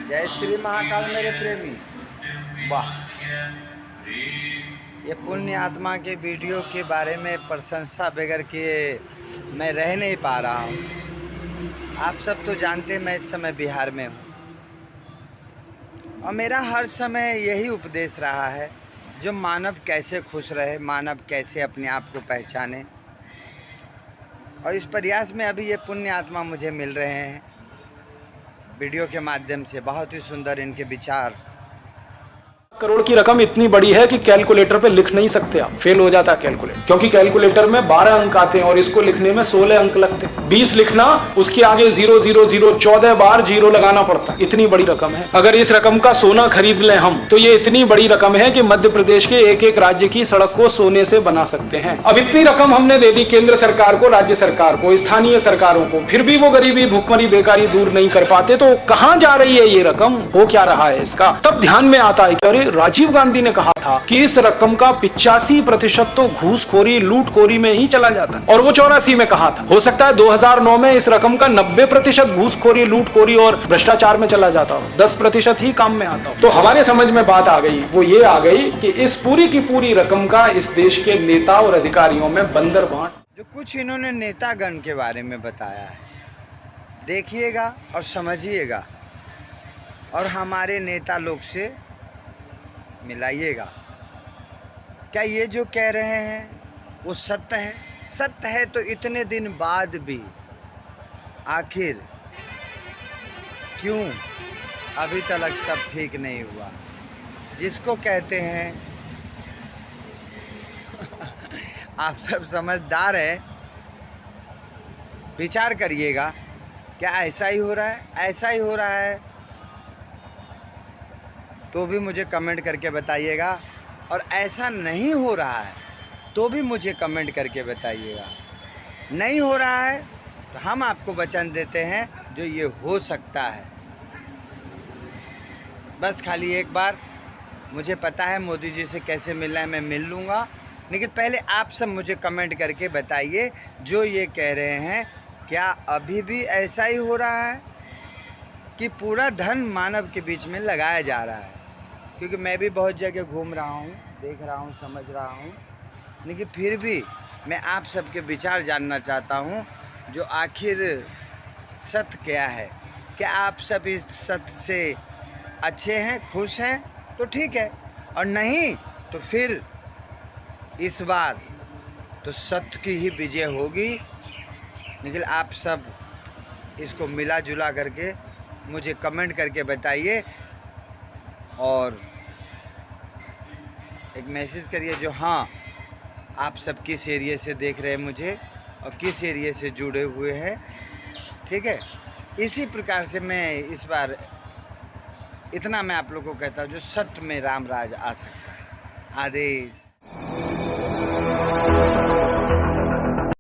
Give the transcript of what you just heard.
जय श्री महाकाल मेरे प्रेमी। वाह, ये पुण्य आत्मा के वीडियो के बारे में प्रशंसा बगैर किए मैं रह नहीं पा रहा हूँ। आप सब तो जानते हैं मैं इस समय बिहार में हूँ और मेरा हर समय यही उपदेश रहा है, जो मानव कैसे खुश रहे, मानव कैसे अपने आप को पहचाने। और इस प्रयास में अभी ये पुण्य आत्मा मुझे मिल रहे हैं वीडियो के माध्यम से। बहुत ही सुंदर इनके विचार। करोड़ की रकम इतनी बड़ी है कि कैलकुलेटर पे लिख नहीं सकते आप, फेल हो जाता है कैलकुलेटर, क्योंकि कैलकुलेटर में 12 अंक आते हैं और इसको लिखने में 16 अंक लगते हैं। 20 लिखना, उसके आगे 0 0 0 14 बार जीरो लगाना पड़ता है। इतनी बड़ी रकम है। अगर इस रकम का सोना खरीद लें हम, तो ये इतनी बड़ी रकम है कि मध्य प्रदेश के एक एक राज्य की सड़क को सोने से बना सकते हैं। अब इतनी रकम हमने दे दी केंद्र सरकार को, राज्य सरकार को, स्थानीय सरकारों को, फिर भी वो गरीबी, भुखमरी, बेकारी दूर नहीं कर पाते, तो कहां जा रही है ये रकम? हो क्या रहा है इसका? तब ध्यान में आता है कि राजीव गांधी ने कहा था कि इस रकम का 85% तो घूसखोरी, लूटखोरी में ही चला जाता है, और वो 84 में कहा था। हो सकता है 2009 में इस रकम का 90% घूसखोरी, लूटखोरी और भ्रष्टाचार में चला जाता हो, 10% ही काम में आता हो। तो हमारे समझ में बात आ गई, वो ये आ गई कि इस पूरी की पूरी रकम का इस देश के नेता और अधिकारियों में बंदर बांट। जो कुछ इन्होंने नेतागण के बारे में बताया है, देखिएगा और समझिएगा और हमारे नेता लोग से मिलाइएगा। क्या ये जो कह रहे हैं वो सत्य है? सत्य है तो इतने दिन बाद भी आखिर क्यों अभी तक सब ठीक नहीं हुआ? जिसको कहते हैं आप सब समझदार हैं, विचार करिएगा। क्या ऐसा ही हो रहा है? ऐसा ही हो रहा है तो भी मुझे कमेंट करके बताइएगा, और ऐसा नहीं हो रहा है तो भी मुझे कमेंट करके बताइएगा। नहीं हो रहा है तो हम आपको वचन देते हैं जो ये हो सकता है। बस खाली एक बार, मुझे पता है मोदी जी से कैसे मिलना है, मैं मिल लूँगा, लेकिन पहले आप सब मुझे कमेंट करके बताइए जो ये कह रहे हैं, क्या अभी भी ऐसा ही हो रहा है कि पूरा धन मानव के बीच में लगाया जा रहा है? क्योंकि मैं भी बहुत जगह घूम रहा हूँ, देख रहा हूँ, समझ रहा हूँ, लेकिन फिर भी मैं आप सबके विचार जानना चाहता हूँ, जो आखिर सत्य क्या है। क्या आप सब इस सत्य से अच्छे हैं, खुश हैं? तो ठीक है, और नहीं तो फिर इस बार तो सत्य की ही विजय होगी। लेकिन आप सब इसको मिला जुला करके मुझे कमेंट करके बताइए और एक मैसेज करिए जो हाँ, आप सब किस एरिया से देख रहे हैं मुझे और किस एरिया से जुड़े हुए हैं। ठीक है, इसी प्रकार से मैं इस बार इतना मैं आप लोगों को कहता हूँ, जो सत्य में राम राज आ सकता है। आदेश।